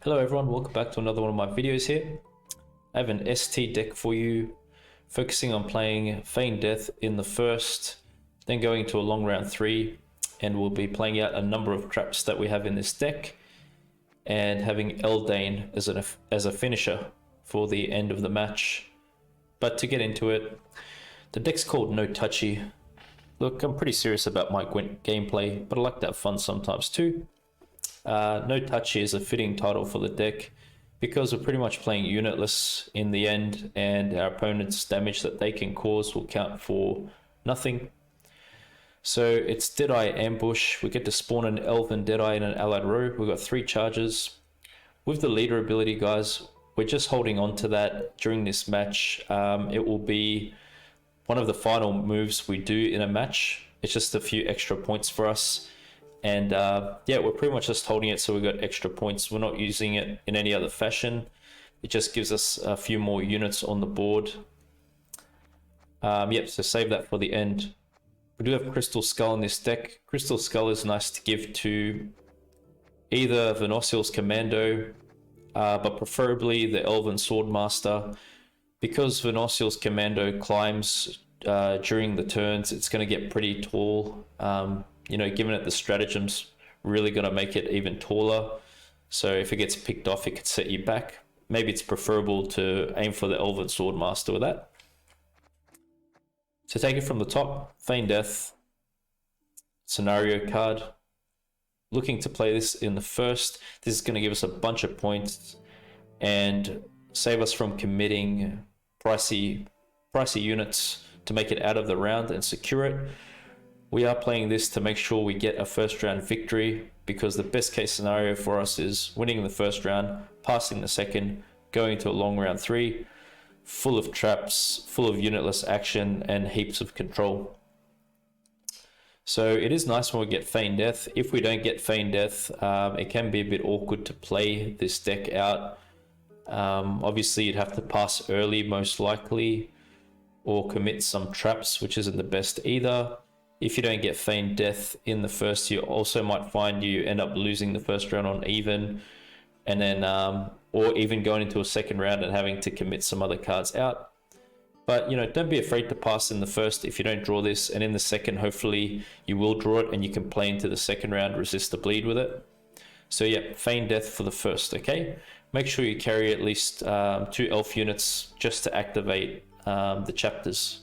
Hello everyone, welcome back to another one of my videos here. I have an ST deck for you, focusing on playing Feign Death in the first, then going to a long round 3, and we'll be playing out a number of traps that we have in this deck, and having Eldain as a finisher for the end of the match. But to get into it, the deck's called No Touchy. Look, I'm pretty serious about my Gwent gameplay, but I like to have fun sometimes too. No Touchy is a fitting title for the deck because we're pretty much playing unitless in the end, and our opponent's damage that they can cause will count for nothing. So it's Deadeye Ambush. We get to spawn an Elven Deadeye in an allied row. We've got 3 charges. With the leader ability, guys, we're just holding on to that during this match. It will be one of the final moves we do in a match. It's just a few extra points for us. And yeah, we're pretty much just holding it so we got extra points. We're not using it in any other fashion. It just gives us a few more units on the board. Yep, so save that for the end. We do have Crystal Skull in this deck. Crystal Skull is nice to give to either Venosiel's Commando, but preferably the Elven Swordmaster. Because Venosiel's Commando climbs during the turns, it's going to get pretty tall. You know, given it the stratagem's really going to make it even taller. So if it gets picked off, it could set you back. Maybe it's preferable to aim for the Elven Swordmaster with that. So take it from the top, Feign Death, scenario card. Looking to play this in the first. This is going to give us a bunch of points and save us from committing pricey units to make it out of the round and secure it. We are playing this to make sure we get a first round victory, because the best case scenario for us is winning the first round, passing the second, going to a long round 3, full of traps, full of unitless action, and heaps of control. So it is nice when we get Feign Death. If we don't get Feign Death, it can be a bit awkward to play this deck out. Obviously you'd have to pass early most likely, or commit some traps, which isn't the best either. If you don't get Feign Death in the first, you also might find you end up losing the first round on even, and then or even going into a second round and having to commit some other cards out. But you know, don't be afraid to pass in the first if you don't draw this, and in the second hopefully you will draw it and you can play into the second round, resist the bleed with it. So yeah, Feign Death for the first. Okay, make sure you carry at least 2 elf units just to activate the chapters.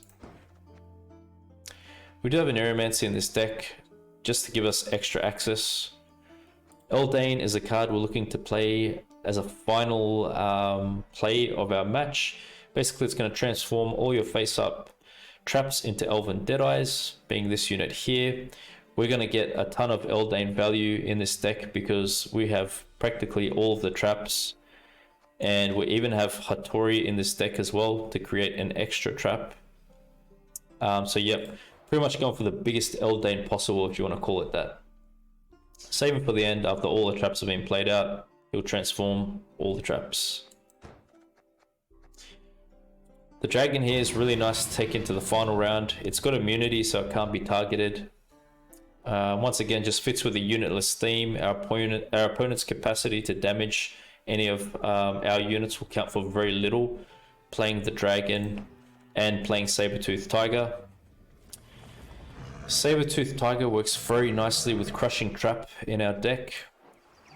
We do have an Aeromancer in this deck just to give us extra access. Eldain is a card we're looking to play as a final play of our match. Basically, it's going to transform all your face-up traps into Elven Deadeyes, being this unit here. We're going to get a ton of Eldain value in this deck because we have practically all of the traps, and we even have Hattori in this deck as well to create an extra trap. So yep, pretty much going for the biggest Eldain possible, if you want to call it that. Saving for the end. After all the traps have been played out, he'll transform all the traps. The dragon here is really nice to take into the final round. It's got immunity, so it can't be targeted. Once again, just fits with the unitless theme. Our opponent's capacity to damage any of our units will count for very little, playing the dragon and playing Saber-Toothed Tiger. Saber-Toothed Tiger works very nicely with Crushing Trap in our deck.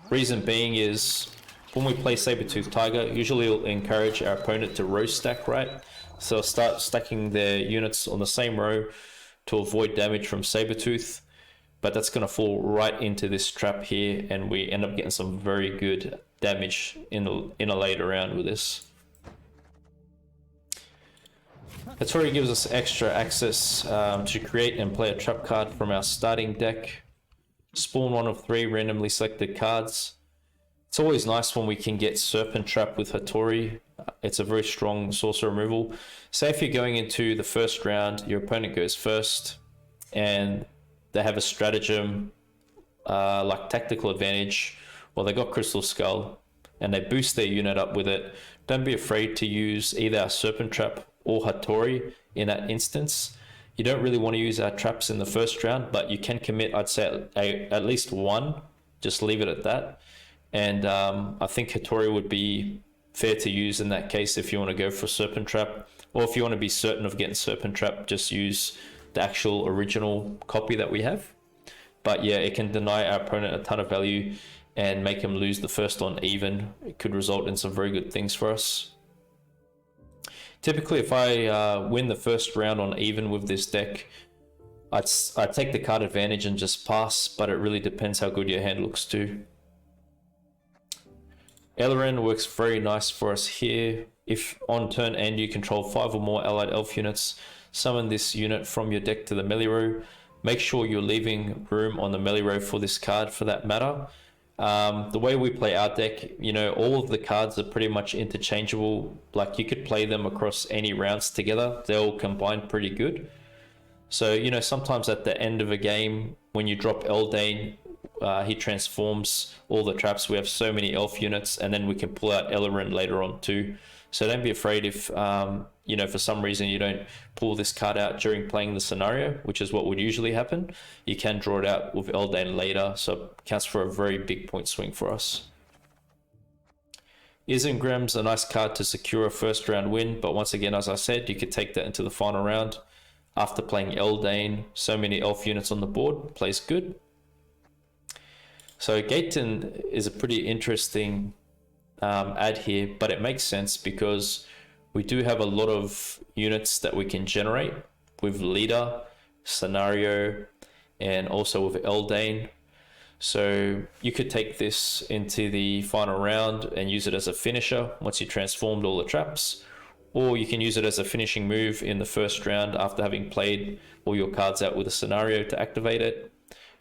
Reason being is, when we play Saber-Toothed Tiger, usually it'll encourage our opponent to row stack, right? So start stacking their units on the same row to avoid damage from Saber-Tooth. But that's going to fall right into this trap here, and we end up getting some very good damage in a later round with this. Hattori gives us extra access to create and play a trap card from our starting deck. Spawn 1 of 3 randomly selected cards. It's always nice when we can get Serpent Trap with Hattori. It's a very strong sorcerer removal. Say if you're going into the first round, your opponent goes first, and they have a stratagem like Tactical Advantage, or they got Crystal Skull, and they boost their unit up with it. Don't be afraid to use either our Serpent Trap or Hattori in that instance. You don't really want to use our traps in the first round, but you can commit, I'd say, at least 1. Just leave it at that. And I think Hattori would be fair to use in that case if you want to go for Serpent Trap, or if you want to be certain of getting Serpent Trap, just use the actual original copy that we have. But yeah, it can deny our opponent a ton of value and make him lose the first on even. It could result in some very good things for us. Typically, if I win the first round on even with this deck, I'd take the card advantage and just pass, but it really depends how good your hand looks too. Aelirenn works very nice for us here. If on turn end you control 5 or more allied elf units, summon this unit from your deck to the melee row. Make sure you're leaving room on the melee row for this card for that matter. The way we play our deck, you know, all of the cards are pretty much interchangeable. Like, you could play them across any rounds together. They'll combine pretty good. So, you know, sometimes at the end of a game, when you drop Eldain, he transforms all the traps. We have so many elf units, and then we can pull out Aelirenn later on too. So don't be afraid if, you know, for some reason you don't pull this card out during playing the scenario, which is what would usually happen. You can draw it out with Eldain later, so it counts for a very big point swing for us. Isengrim's a nice card to secure a first round win, but once again, as I said, you could take that into the final round. After playing Eldain, so many elf units on the board, plays good. So Gaetan is a pretty interesting add here, but it makes sense because we do have a lot of units that we can generate with leader, scenario, and also with Eldain. So you could take this into the final round and use it as a finisher once you transformed all the traps, or you can use it as a finishing move in the first round after having played all your cards out with a scenario to activate it.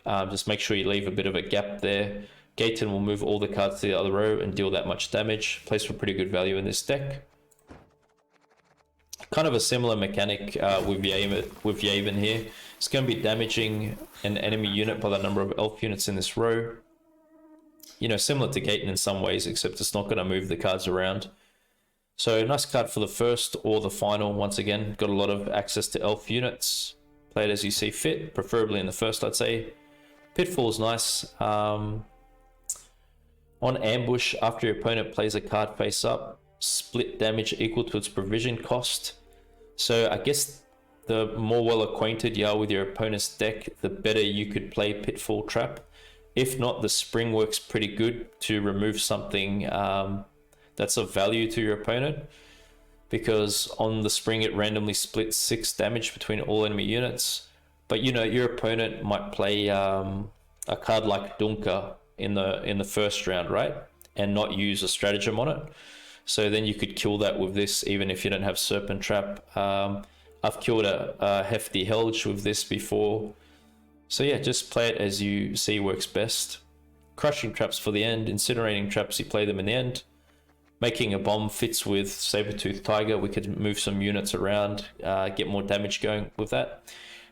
Just make sure you leave a bit of a gap there. Gaetan will move all the cards to the other row and deal that much damage. Plays for pretty good value in this deck. Kind of a similar mechanic with Yaevin here. It's going to be damaging an enemy unit by the number of elf units in this row. You know, similar to Gaetan in some ways, except it's not going to move the cards around. So nice card for the first or the final. Once again, got a lot of access to elf units. Play it as you see fit, preferably in the first, I'd say. Pitfall's nice. On ambush, after your opponent plays a card face up, split damage equal to its provision cost. So I guess the more well acquainted you are with your opponent's deck, the better you could play Pitfall Trap. If not, the spring works pretty good to remove something that's of value to your opponent, because on the spring it randomly splits 6 damage between all enemy units. But you know, your opponent might play a card like Dunka in the first round, right, and not use a stratagem on it. So then you could kill that with this, even if you don't have Serpent Trap. I've killed a hefty Helge with this before. So yeah, just play it as you see works best. Crushing traps for the end, incinerating traps, you play them in the end. Making a bomb fits with Saber-Toothed Tiger. We could move some units around, get more damage going with that.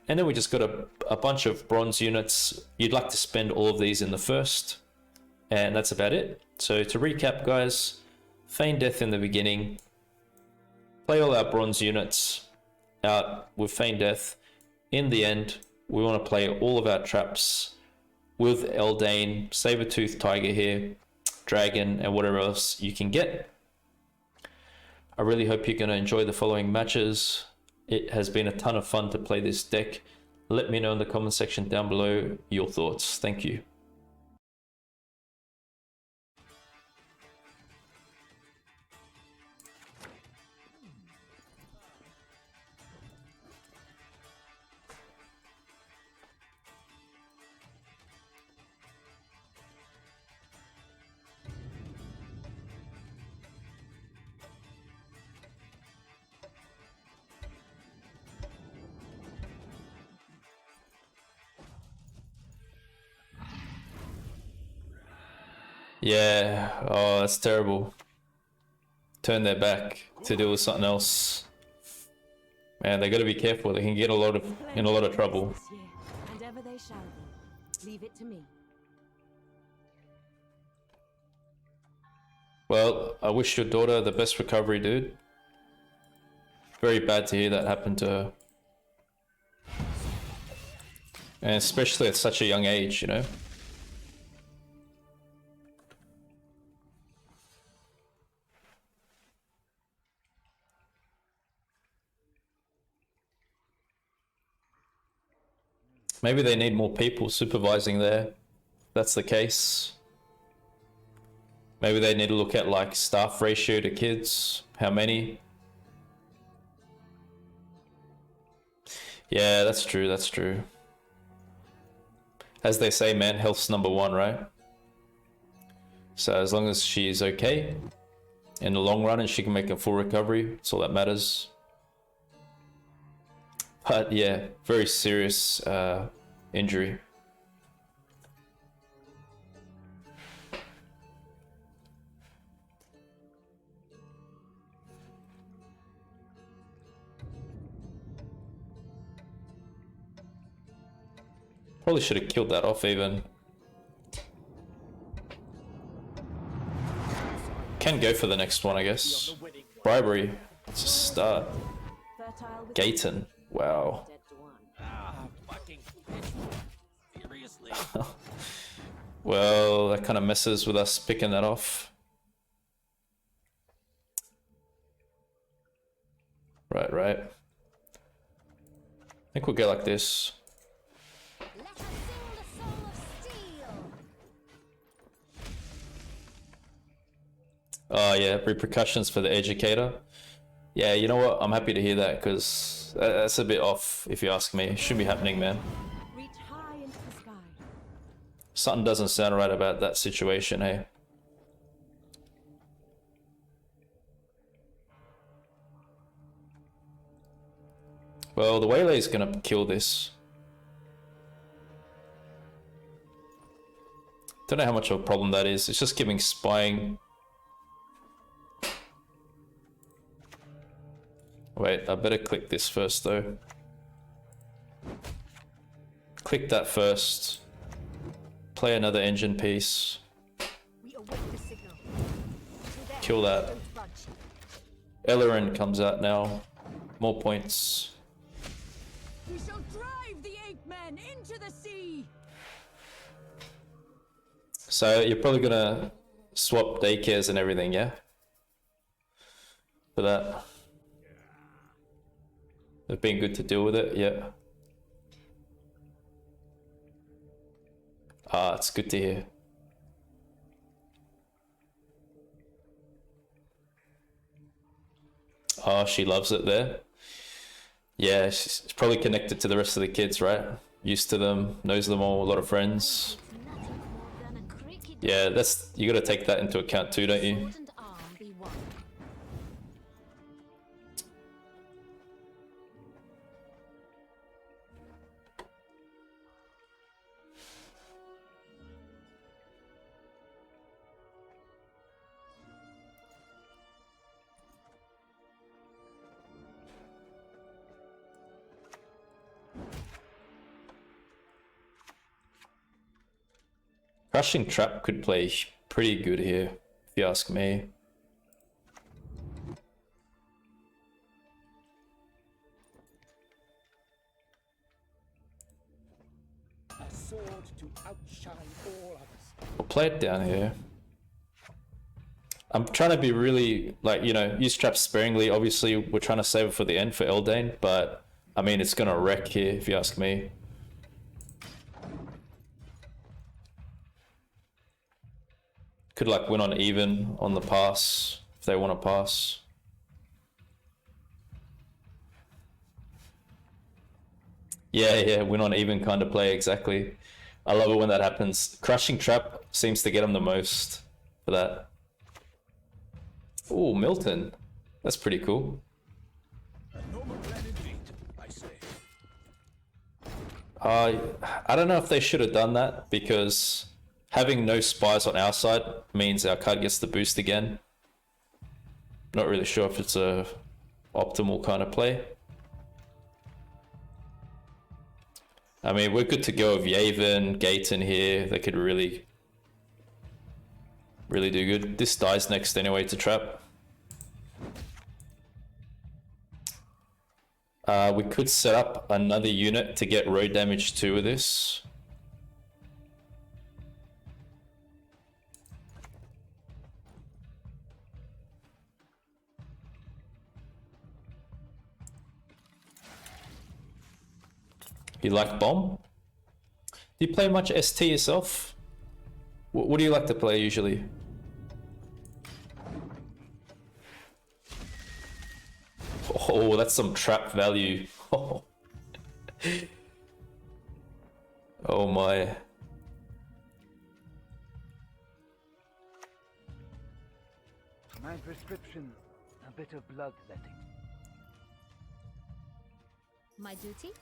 And then we just got a bunch of bronze units. You'd like to spend all of these in the first, and that's about it. So to recap, guys, Feign Death in the beginning, play all our bronze units out with Feign Death. In the end, we want to play all of our traps with Eldain, Saber-Toothed Tiger here, Dragon, and whatever else you can get. I really hope you're going to enjoy the following matches. It has been a ton of fun to play this deck. Let me know in the comment section down below your thoughts. Thank you. Yeah, oh, that's terrible. Turn their back to deal with something else. Man, they got to be careful. They can get in a lot of trouble. And ever they shall be. Leave it to me. Well, I wish your daughter the best recovery, dude. Very bad to hear that happen to her. And especially at such a young age, you know. Maybe they need more people supervising there. If that's the case. Maybe they need to look at like staff ratio to kids. How many? Yeah, that's true, that's true. As they say, man, health's number one, right? So as long as she's okay in the long run and she can make a full recovery, that's all that matters. But yeah, very serious injury. Probably should have killed that off even. Can go for the next one, I guess. Bribery. Let's just start. Gaetan. Wow. Well, that kind of messes with us picking that off. Right. I think we'll go like this. Oh yeah, repercussions for the educator. Yeah, you know what? I'm happy to hear that because that's a bit off, if you ask me. It shouldn't be happening, man. Reach high into the sky. Something doesn't sound right about that situation, hey? Well, the Waylay's gonna kill this. Don't know how much of a problem that is. It's just giving spying. Wait, I better click this first though. Click that first. Play another engine piece. Kill that. Aelirenn comes out now. More points. We shall drive the ape men into the sea. So you're probably gonna swap daycares and everything, yeah? For that. They've been good to deal with it, yeah. Ah, it's good to hear. Oh, she loves it there. Yeah, she's probably connected to the rest of the kids, right? Used to them, knows them all, a lot of friends. Yeah, that's, you gotta take that into account too, don't you? Crushing Trap could play pretty good here, if you ask me. A sword to outshine all others. We'll play it down here. I'm trying to be really, like, you know, use Trap sparingly. Obviously, we're trying to save it for the end for Eldain, but I mean, it's gonna wreck here, if you ask me. Could like win on even on the pass if they want to pass. Yeah, win on even kind of play, exactly. I love it when that happens. Crushing Trap seems to get them the most for that. Ooh, Milton. That's pretty cool. I don't know if they should have done that because having no spies on our side means our card gets the boost again. Not really sure if it's a optimal kind of play. I mean, we're good to go with Yaevin, Gaetan here. They could really do good. This dies next anyway to Trap. We could set up another unit to get road damage too with this. You like bomb? Do you play much ST yourself? What do you like to play usually? Oh, that's some trap value. Oh, oh my. My prescription, a bit of bloodletting. My duty?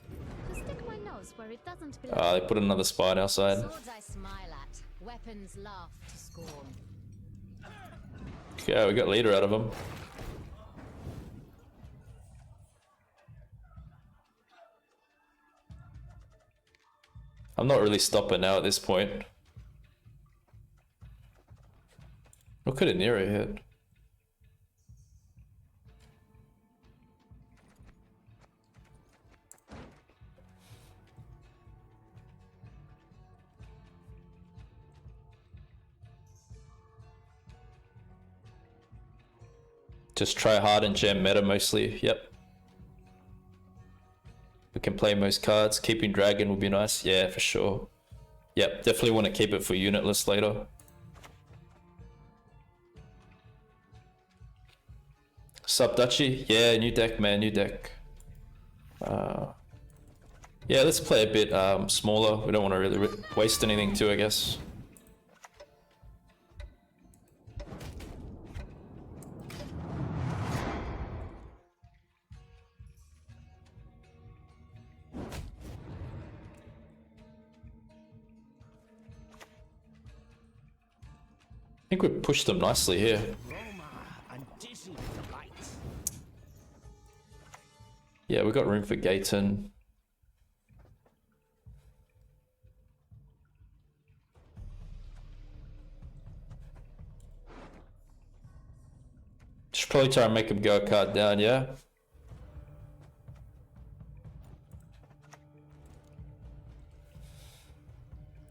To stick my nose where it doesn't belong. Ah, they put another spy on our side. Swords I smile at, weapons laugh to scorn. Yeah, we got leader out of him. I'm not really stopping now at this point. What could a Nero hit? Just try hard and jam meta mostly, yep. We can play most cards. Keeping Dragon would be nice, yeah, for sure. Yep, definitely want to keep it for unitless later. Sup, Dutchy? Yeah, new deck, man, new deck. Yeah, let's play a bit smaller. We don't want to really waste anything too, I guess. I think we pushed them nicely here. Yeah, we got room for Gaetan. Should probably try and make him go a card down, yeah?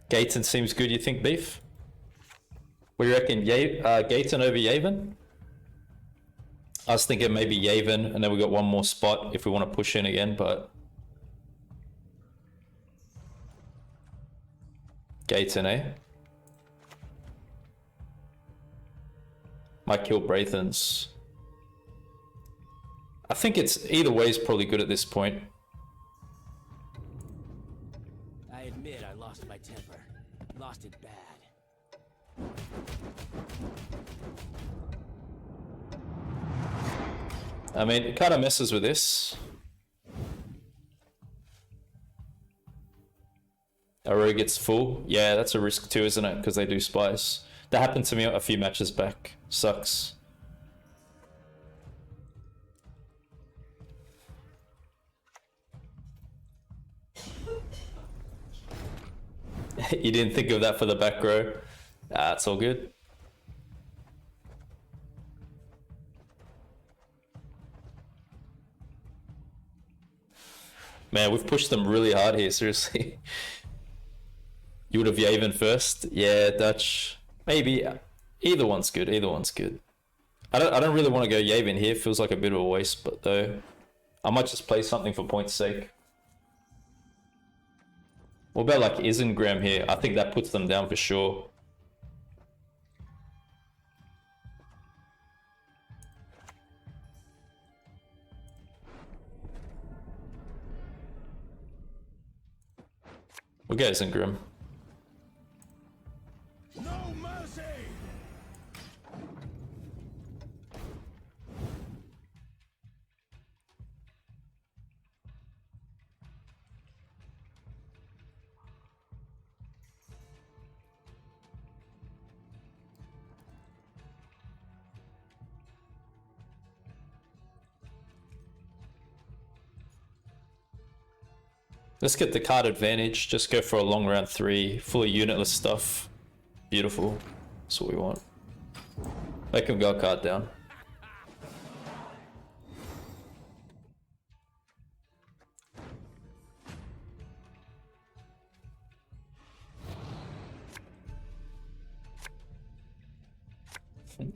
Gaetan seems good, you think, Beef? What do you reckon, Gaetan over Yaevin? I was thinking maybe Yaevin, and then we got one more spot if we want to push in again, but... Gaetan, eh? Might kill Braithens. I think it's either way is probably good at this point. I admit I lost my temper. Lost it bad. I mean, it kind of messes with this. Our rogue gets full. Yeah, that's a risk too, isn't it? Because they do spies. That happened to me a few matches back. Sucks. You didn't think of that for the back row? Ah, it's all good. Man, we've pushed them really hard here, seriously. You would have Yaevin first? Yeah, Dutch. Maybe. Either one's good, either one's good. I don't really want to go Yaevin here, feels like a bit of a waste, but though I might just play something for point's sake. What about like Isengrim here? I think that puts them down for sure. We'll go Isengrim. No mercy! Let's get the card advantage. Just go for a long round 3, fully unitless stuff. Beautiful. That's what we want. Make him go a card down.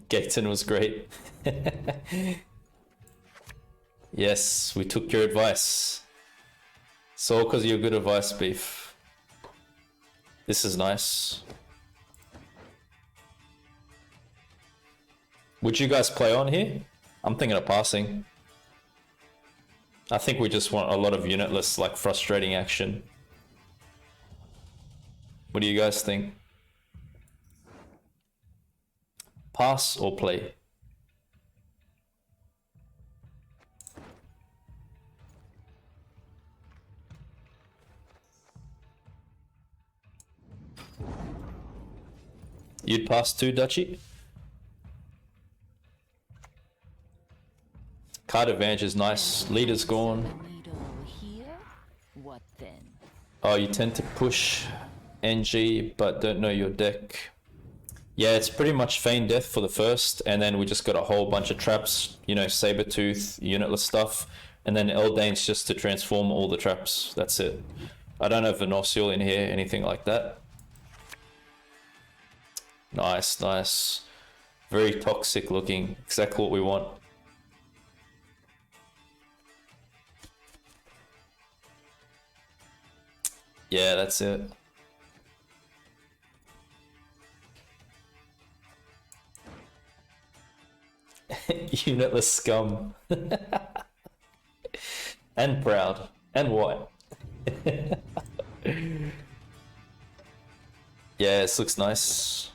Gaetan was great. Yes, we took your advice. It's all because of your good advice, Beef. This is nice. Would you guys play on here? I'm thinking of passing. I think we just want a lot of unitless, like, frustrating action. What do you guys think? Pass or play? You'd pass too, Dutchy? Card advantage is nice. Leader's gone. What then? Oh, you tend to push NG, but don't know your deck. Yeah, it's pretty much Feign Death for the first, and then we just got a whole bunch of traps, you know, saber tooth, unitless stuff, and then Eldain's just to transform all the traps. That's it. I don't have Venosial in here, anything like that. Nice, nice. Very toxic looking. Exactly what we want. Yeah, that's it. Unitless scum. And proud. And white. Yeah, this looks nice.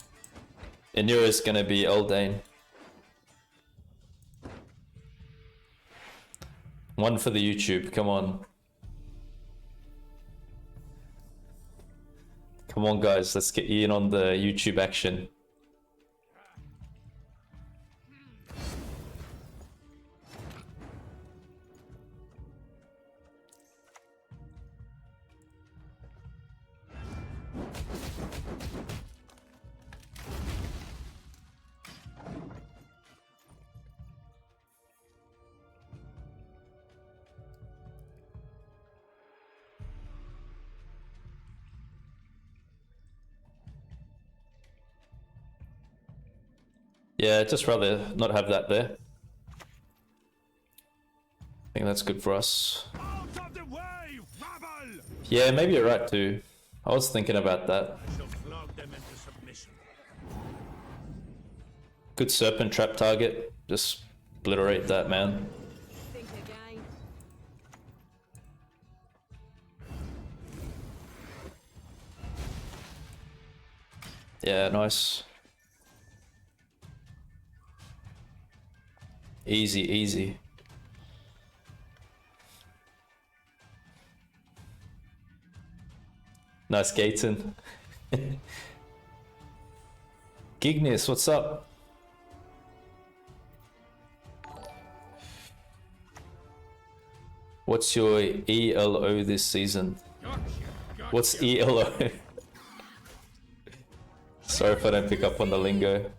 Enura's gonna be Eldain. One for the YouTube, come on. Come on guys, let's get you in on the YouTube action. Yeah, I'd just rather not have that there. I think that's good for us. Out of the way, rabble! Yeah, maybe you're right too. I was thinking about that. I shall flog them into submission. Good serpent trap target. Just obliterate that, man. Think again. Yeah, nice. Easy, easy. Nice Gaetan. Gignius, what's up? What's your ELO this season? What's ELO? Sorry if I don't pick up on the lingo.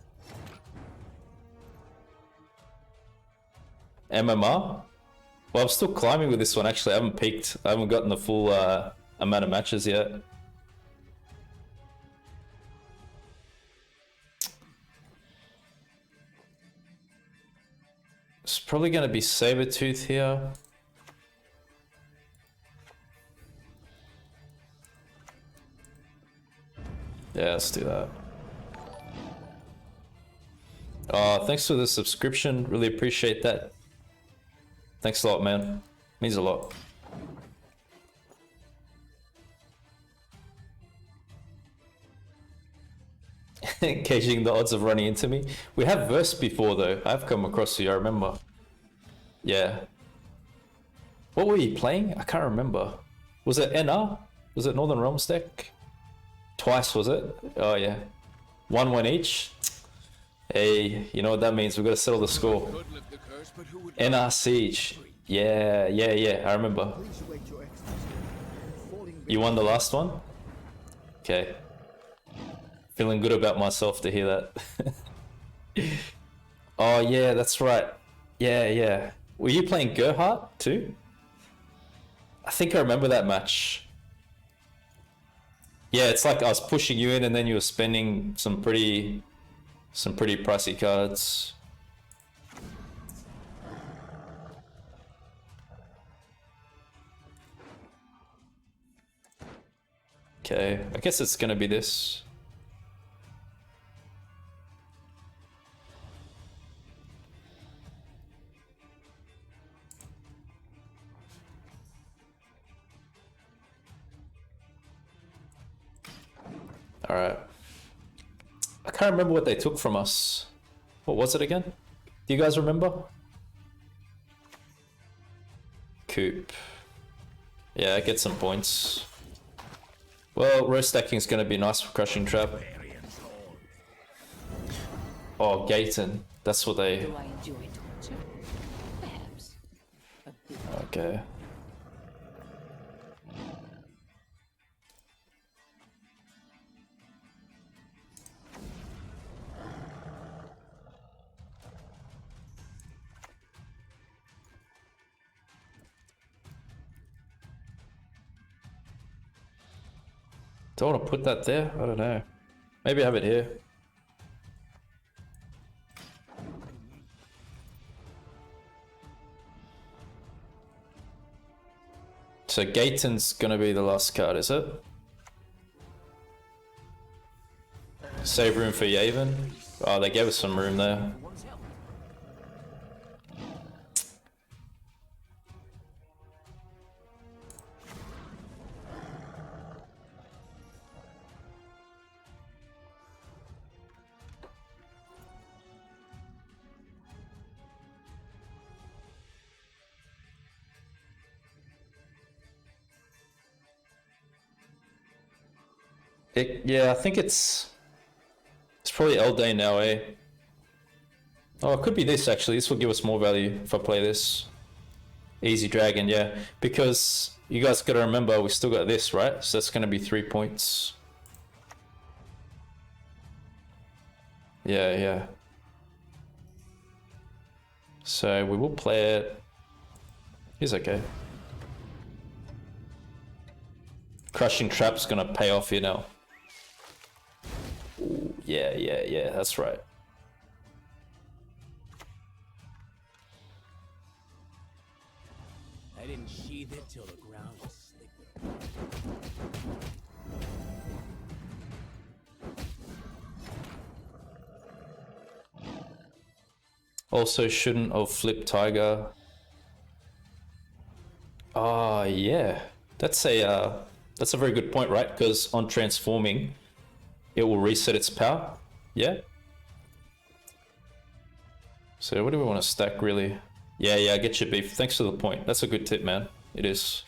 MMR? Well, I'm still climbing with this one actually. I haven't peaked. I haven't gotten the full amount of matches yet. It's probably going to be Sabertooth here. Yeah, let's do that. Thanks for the subscription. Really appreciate that. Thanks a lot, man. Means a lot. Gauging the odds of running into me. We have versed before though. I've come across you, I remember. Yeah. What were you playing? I can't remember. Was it NR? Was it Northern Realms deck? Twice, was it? Oh yeah. 1-1 each. Hey, you know what that means? We've got to settle the score. NR Siege. Yeah, I remember. You won the last one? Okay. Feeling good about myself to hear that. Oh yeah, that's right. Yeah. Were you playing Gerhardt too? I think I remember that match. Yeah, it's like I was pushing you in and then you were spending some pretty pricey cards. Okay, I guess it's gonna be this. Alright. I can't remember what they took from us. What was it again? Do you guys remember? Coop. Yeah, get some points. Well, row stacking is going to be nice for Crushing Trap. Oh, Gaetan. That's what they... Do I enjoy torture? Perhaps. A bit. Okay. Do I want to put that there? I don't know. Maybe have it here. So Gaetan's gonna be the last card, is it? Save room for Yaevin. Oh, they gave us some room there. Yeah, I think it's probably Eldain now, eh? Oh, it could be this actually. This will give us more value if I play this. Easy dragon, yeah. Because you guys gotta remember we still got this, right? So that's gonna be 3 points. Yeah. So we will play it. He's okay. Crushing Trap's gonna pay off here now. Ooh, yeah, that's right. I didn't sheathe it till the ground was slick with it. Also shouldn't have flipped Tiger. Ah, yeah. That's a very good point, right? Because on transforming, it will reset its power. Yeah. So what do we want to stack really? Yeah, I get your beef. Thanks for the point. That's a good tip, man. It is.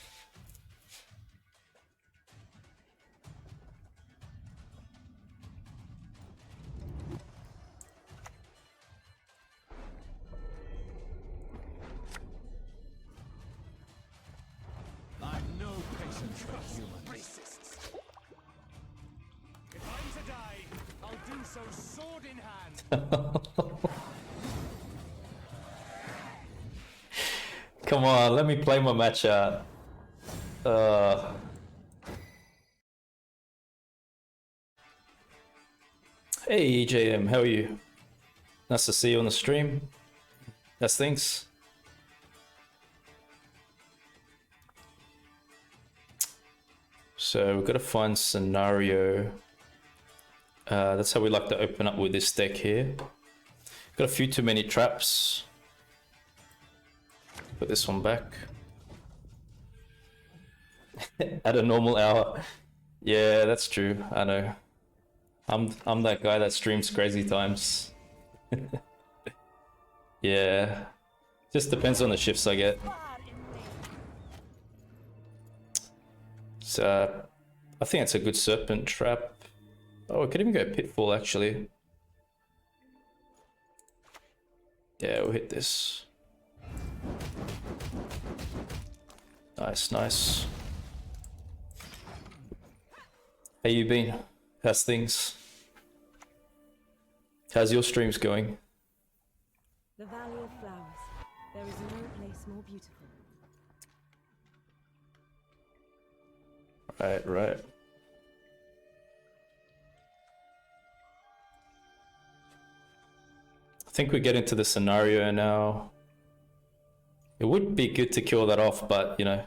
I've no patience for humans. If I'm to die, I'll do so sword in hand. Come on, let me play my match out. Hey JM, how are you? Nice to see you on the stream. That's things. So we've got to find scenario. That's how we like to open up with this deck here. Got a few too many traps. Put this one back. At a normal hour. Yeah, that's true. I know. I'm that guy that streams crazy times. Yeah. Just depends on the shifts I get. So I think it's a good serpent trap. Oh, it could even go pitfall actually. Yeah, we'll hit this. Nice. How you been? How's things? How's your streams going? The Valley of Flowers. There is no place more beautiful. Right. I think we get into the scenario now. It would be good to kill that off, but you know,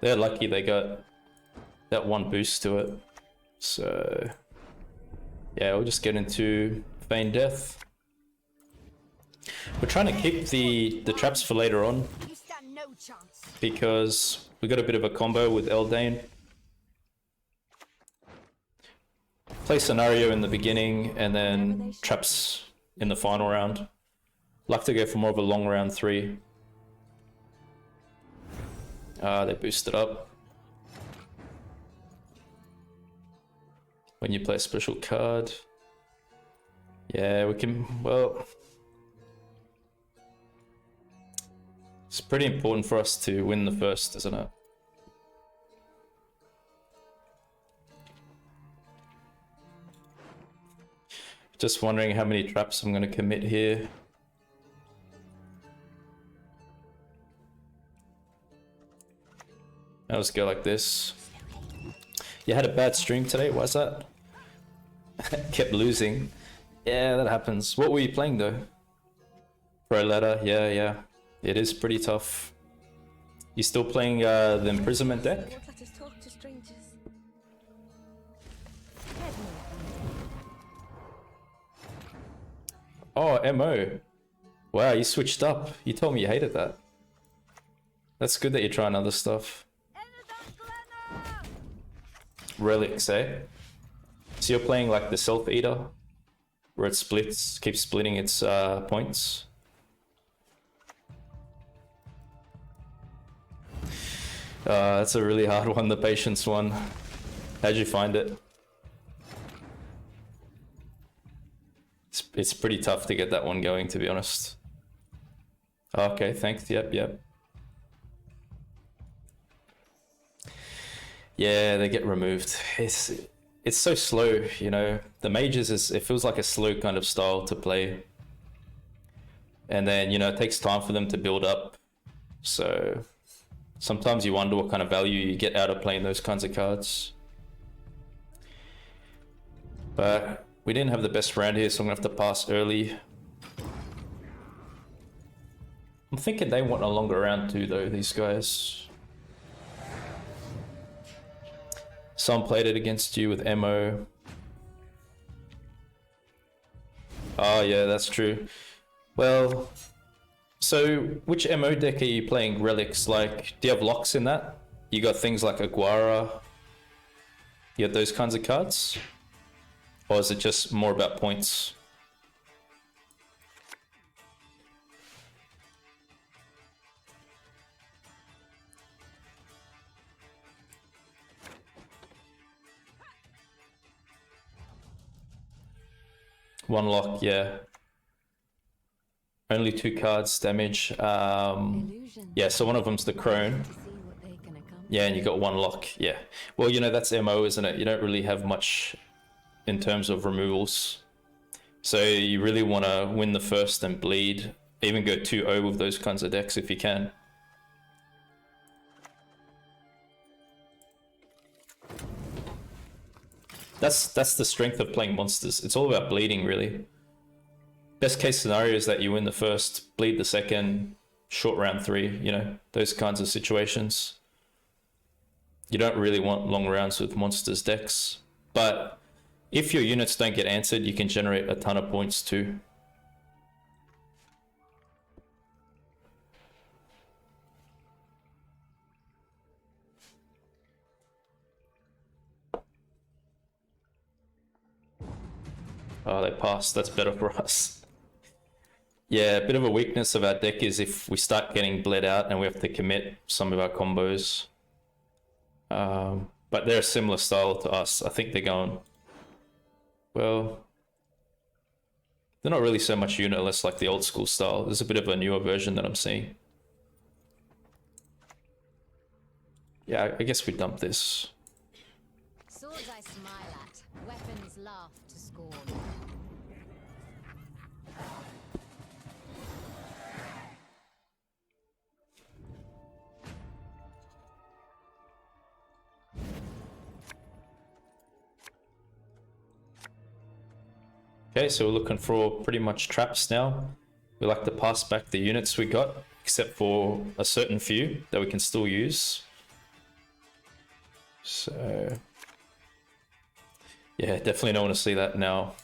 they're lucky they got that one boost to it. So yeah, we'll just get into Feign Death. We're trying to keep the traps for later on You stand no chance. because we got a bit of a combo with Eldain. Play scenario in the beginning and then traps in the final round. Like to go for more of a long round 3. They boosted up. When you play a special card. Yeah, we can, well... It's pretty important for us to win the first, isn't it? Just wondering how many traps I'm going to commit here. I'll just go like this. You had a bad stream today, why's that? Kept losing. Yeah, that happens. What were you playing though? Pro ladder, yeah. It is pretty tough. You still playing the imprisonment deck? Won't let us talk to strangers. Oh, MO. Wow, you switched up. You told me you hated that. That's good that you're trying other stuff. Relics, eh? So you're playing like the Self-Eater, where it splits, keeps splitting its points. That's a really hard one, the Patience one. How'd you find it? It's pretty tough to get that one going, to be honest. Okay, thanks. Yep. Yeah, they get removed. It's so slow, you know. The mages it feels like a slow kind of style to play. And then, you know, it takes time for them to build up. So sometimes you wonder what kind of value you get out of playing those kinds of cards. But we didn't have the best round here, so I'm gonna have to pass early. I'm thinking they want a longer round too, though, these guys. Some played it against you with MO. Oh yeah, that's true. Well, so which MO deck are you playing? Relics? Like, do you have locks in that? You got things like Aguara. You have those kinds of cards? Or is it just more about points? One lock, yeah. Only 2 cards damage. Yeah, so one of them's the Crone. Yeah, and you got 1 lock, yeah. Well, you know, that's MO, isn't it? You don't really have much in terms of removals. So you really want to win the first and bleed. Even go 2-0 with those kinds of decks if you can. That's the strength of playing monsters. It's all about bleeding, really. Best case scenario is that you win the first, bleed the second, short round 3, you know, those kinds of situations. You don't really want long rounds with monsters decks. But if your units don't get answered, you can generate a ton of points too. Oh, they passed. That's better for us. Yeah, a bit of a weakness of our deck is if we start getting bled out and we have to commit some of our combos. But they're a similar style to us. I think they're going... Well... They're not really so much unitless like the old school style. There's a bit of a newer version that I'm seeing. Yeah, I guess we dump this. Swords I smile at, weapons laugh to scorn. Okay, so we're looking for pretty much traps now. We like to pass back the units we got, except for a certain few that we can still use. So yeah, definitely don't want to see that now.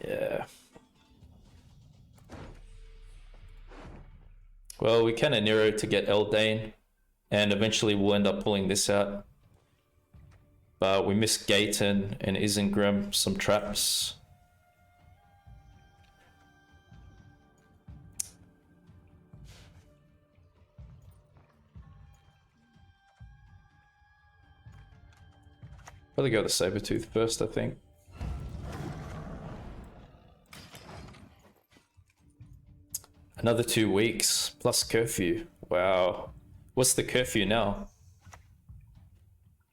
Yeah. Well, we can Nero to get Eldain, and eventually we'll end up pulling this out. But we missed Gaetan and Isengrim, some traps. Probably go the Sabertooth first, I think. Another 2 weeks, plus curfew. Wow. What's the curfew now?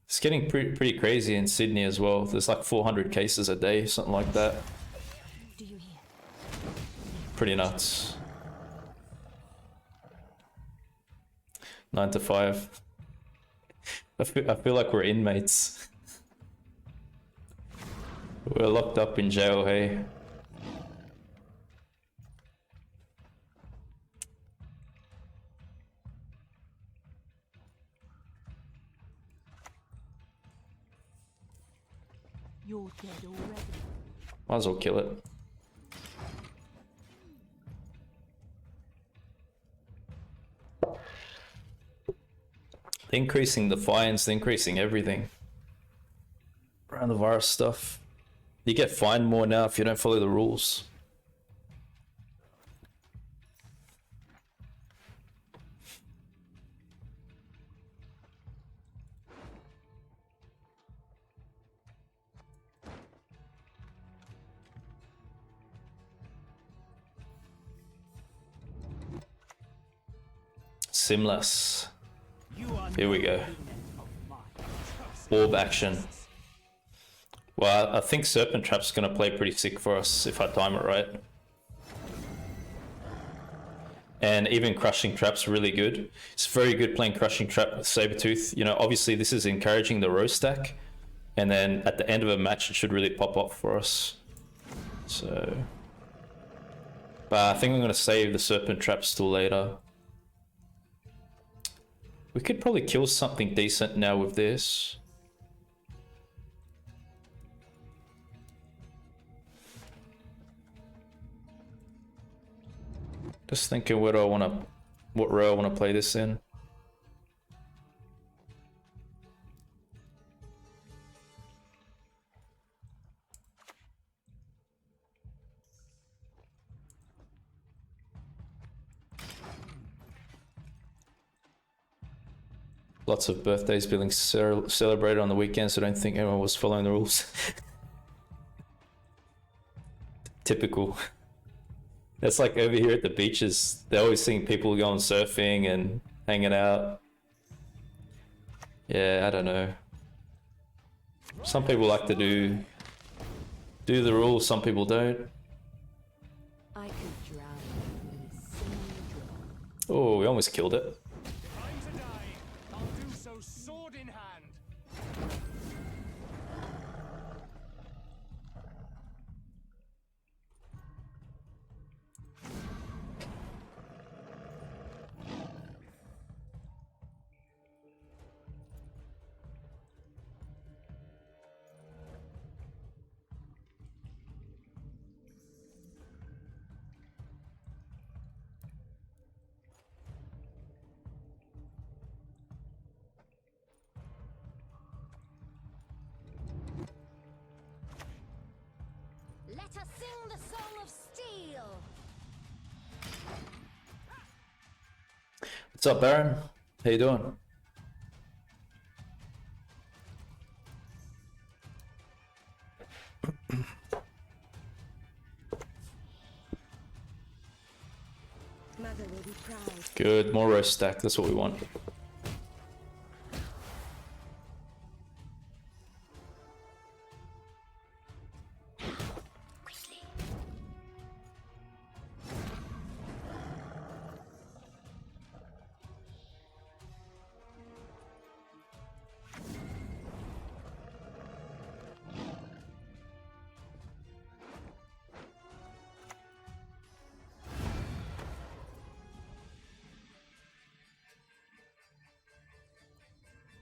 It's getting pretty crazy in Sydney as well. There's like 400 cases a day, something like that. Do you hear? Pretty nuts. 9 to 5. I feel like we're inmates. We're locked up in jail, hey? You're dead already. Might as well kill it. Increasing the fines, increasing everything. Around the virus stuff. You get fined more now if you don't follow the rules. Simless. Here we go. Orb action. Well, I think Serpent Trap's gonna play pretty sick for us if I time it right. And even Crushing Trap's really good. It's very good playing Crushing Trap with Sabertooth. You know, obviously this is encouraging the row stack. And then at the end of a match, it should really pop up for us. So... But I think I'm gonna save the Serpent Traps till later. We could probably kill something decent now with this. Just thinking what row I want to play this in. Lots of birthdays being celebrated on the weekend, so I don't think anyone was following the rules. Typical. That's like over here at the beaches. They're always seeing people going surfing and hanging out. Yeah, I don't know. Some people like to do the rules, some people don't. I could drown you in a single drop. Oh, we almost killed it. If I'm to die, I'll do so sword in hand. Let us sing the song of steel. What's up, Baron? How you doing? Mother will be proud. Good, more roast stack, that's what we want.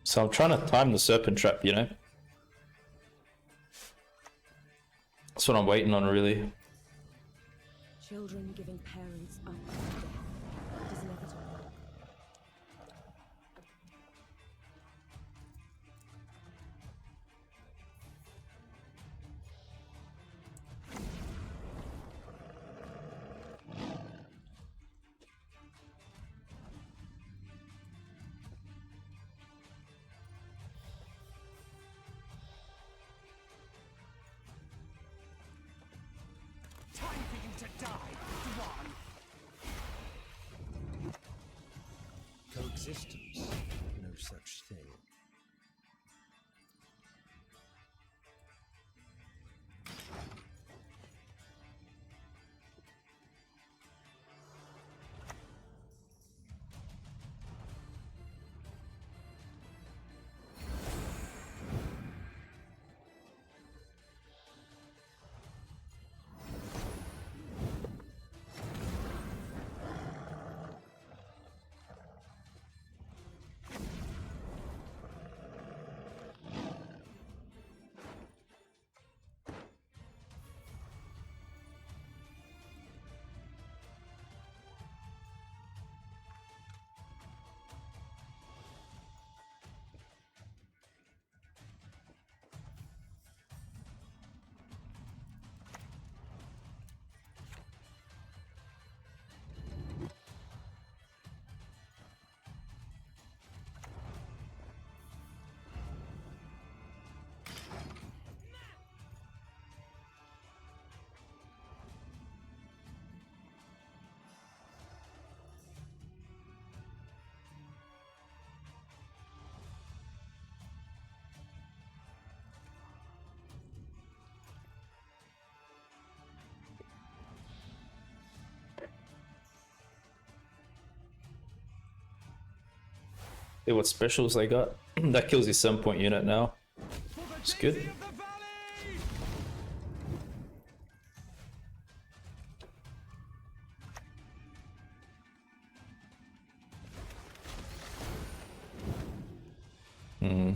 So I'm trying to time the serpent trap, you know? That's what I'm waiting on, really. Children giving parents up to death. It is inevitable. Time for you to die, Dwan. Coexistence. No such thing. See what specials they got. That kills his 7-point unit now. It's good. Daisy of the Valley! Hmm.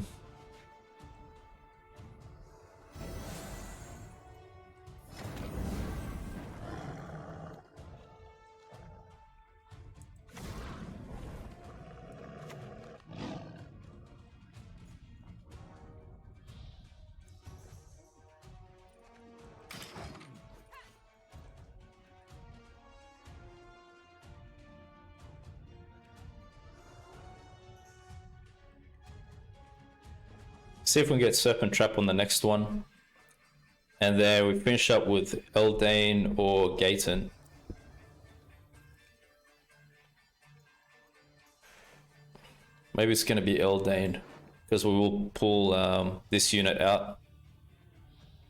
See if we can get Serpent Trap on the next one. And then we finish up with Eldain or Gaetan. Maybe it's going to be Eldain, because we will pull this unit out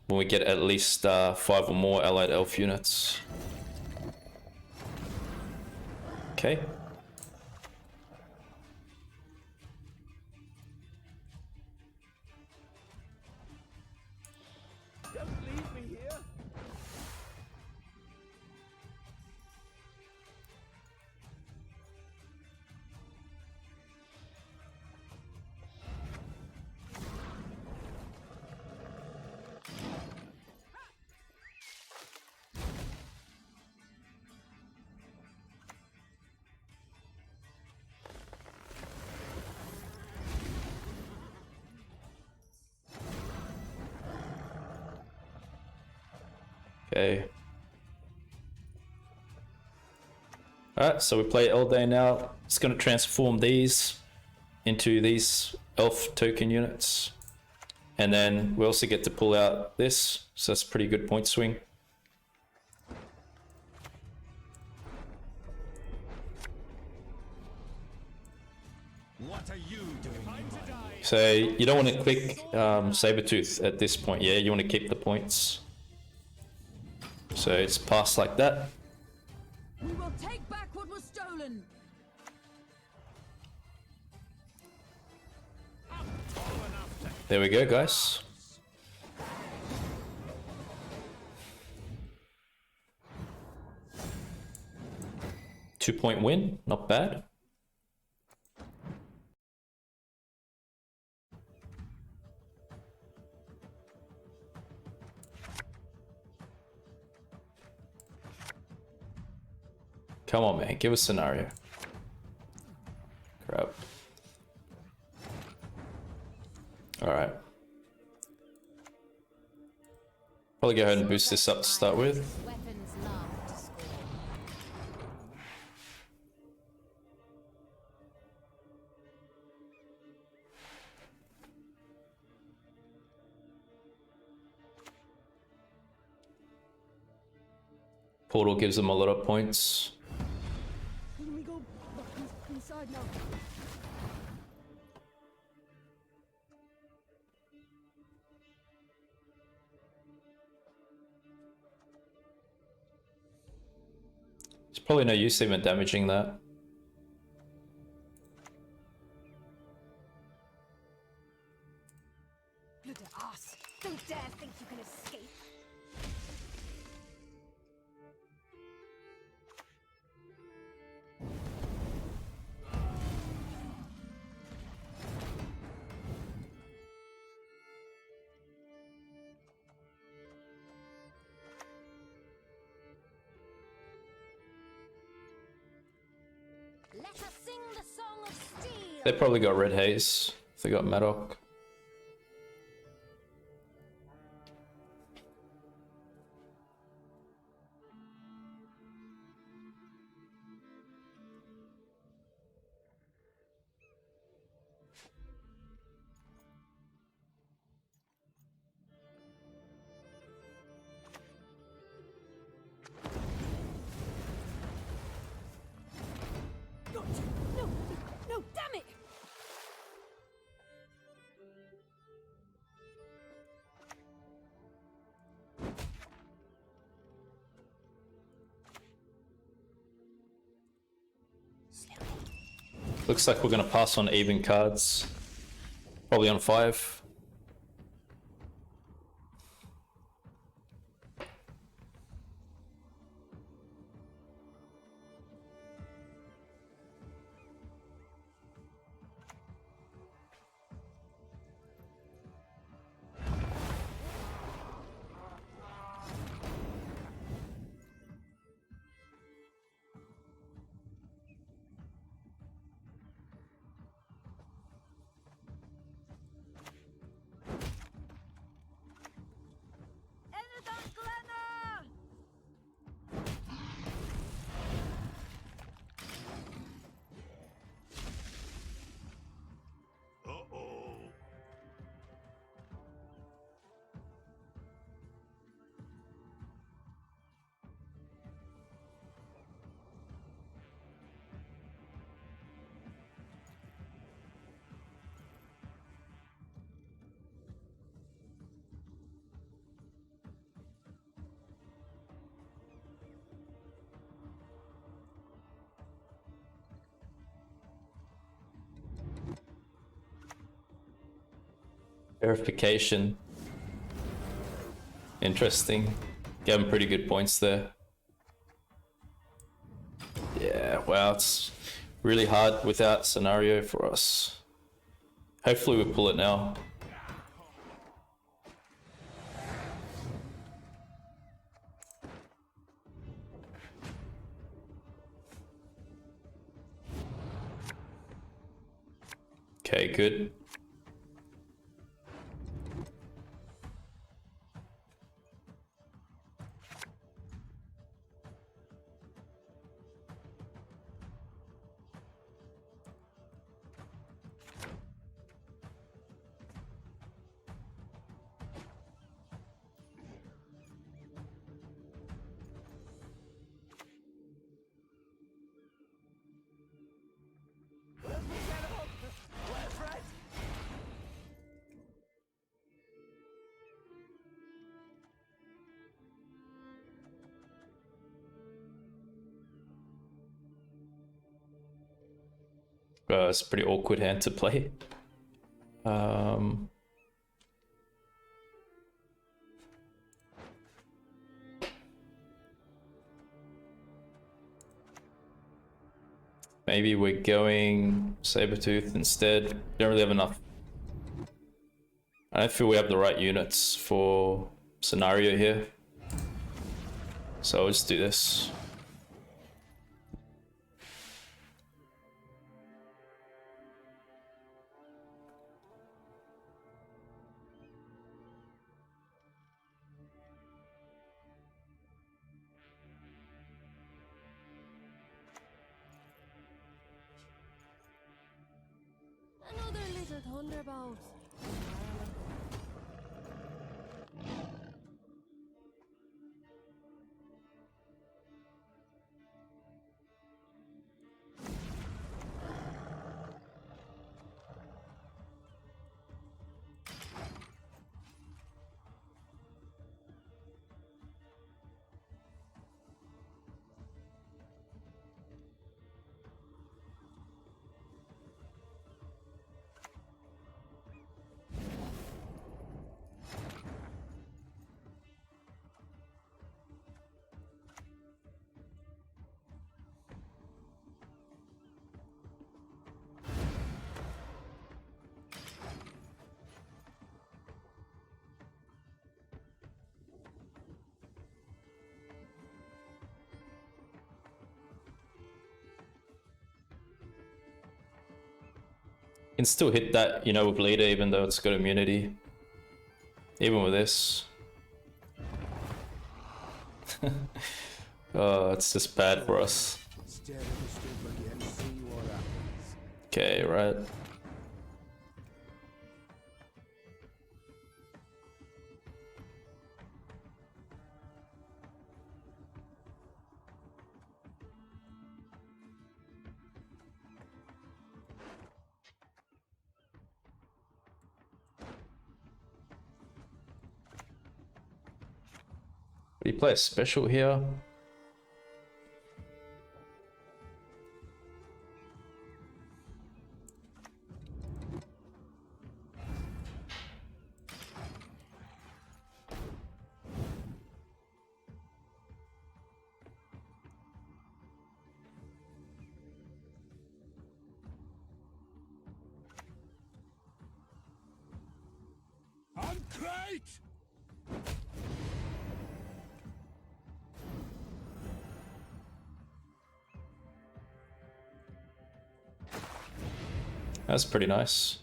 when we get at least 5 or more allied elf units. Okay. Don't leave me here. Okay. Alright, so we play Eldain now. It's going to transform these into these elf token units. And then we also get to pull out this, so that's a pretty good point swing. What are you doing? Time to die. So you don't want to click Sabertooth at this point, yeah? You want to keep the points. So it's passed like that. We will take back what was stolen. There we go, guys. 2-point win, not bad. Come on, man. Give us a scenario. Crap. Alright. Probably go ahead and boost this up to start with. Weapons love to score. Portal gives them a lot of points. Can we go back inside now? There's probably no use even damaging that. Bloody ass! Don't dare think you can escape. Let us sing the song of steel. They probably got red haze. If they got Madoc. Got you. No, no, damn it! Looks like we're gonna pass on even cards. Probably on 5. Verification. Interesting. Gave him pretty good points there. Yeah, wow, it's really hard without scenario for us. Hopefully we pull it now. Okay, good. It's a pretty awkward hand to play. Maybe we're going Sabertooth instead. Don't really have enough. I don't feel we have the right units for scenario here. So I'll just do this. a thunderbolt. Can still hit that, you know, with leader, even though it's got immunity. Even with this. Oh, it's just bad for us. Stare at the strip again, see what happens. Okay, right. Do you play a special here? I'm great! That's pretty nice.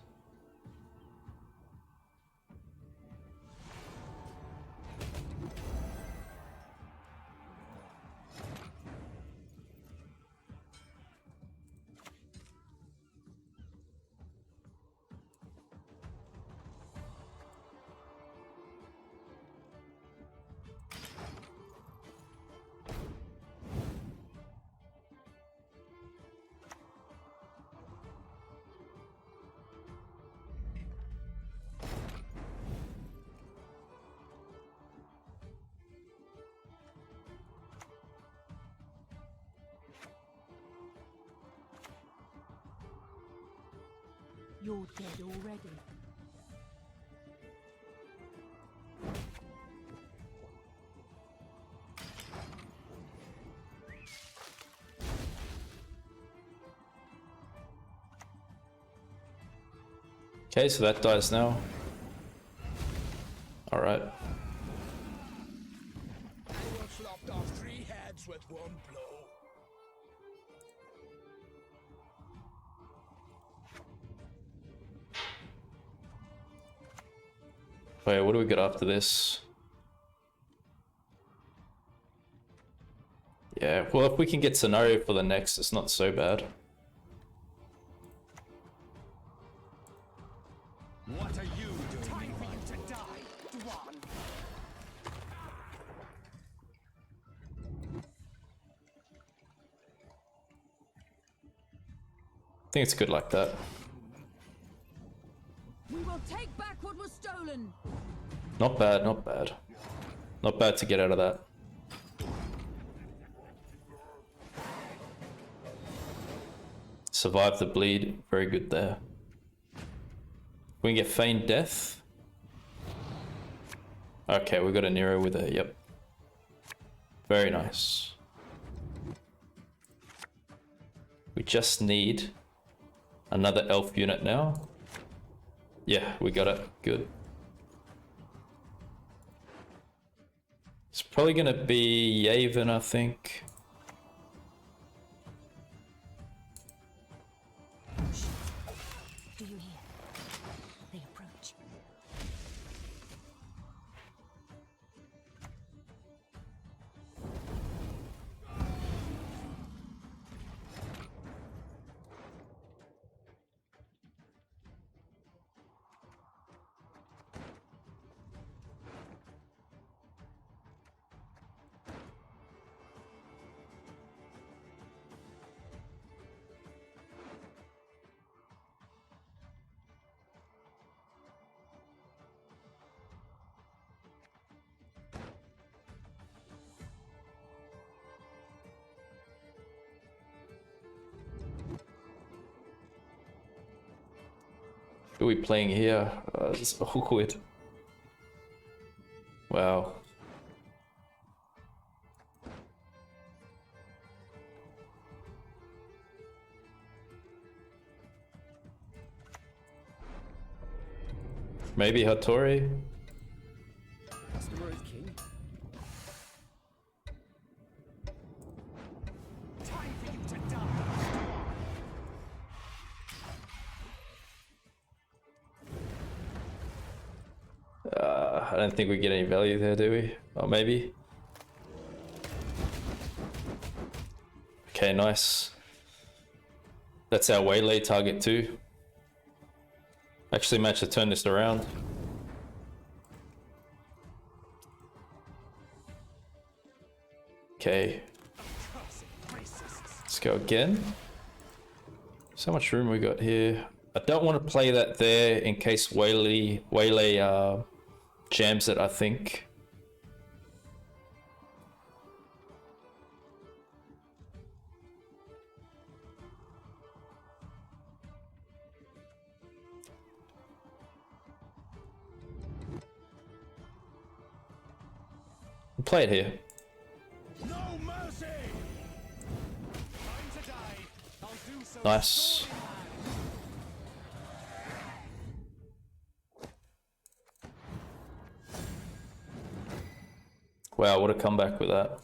You're dead already. Okay, so that dies now. Alright. I once lopped off 3 heads with one blow. Wait, what do we get after this? Yeah, well, if we can get scenario for the next, it's not so bad. What are you doing? Time for you to die, Dwan. I think it's good like that. We will take back what was stolen. Not bad, not bad. Not bad to get out of that. Survive the bleed, very good there. We can get Feign Death. Okay, we got a Nero with a, yep. Very nice. We just need another elf unit now. Yeah, we got it, good. It's probably gonna be Yaevin, I think. Do you hear? They approach. Who are we playing here? This is awkward. Wow. Maybe Hattori? Customer is king. Time for you to die. I don't think we get any value there, do we? Or maybe. Okay, nice. That's our waylay target too. Actually, Match to turn this around. Okay. Let's go again. So much room we got here. I don't want to play that there in case waylay jams it, I think. We'll play it here. No mercy. Time to die. I'll do so. Nice. Wow, what a comeback with that.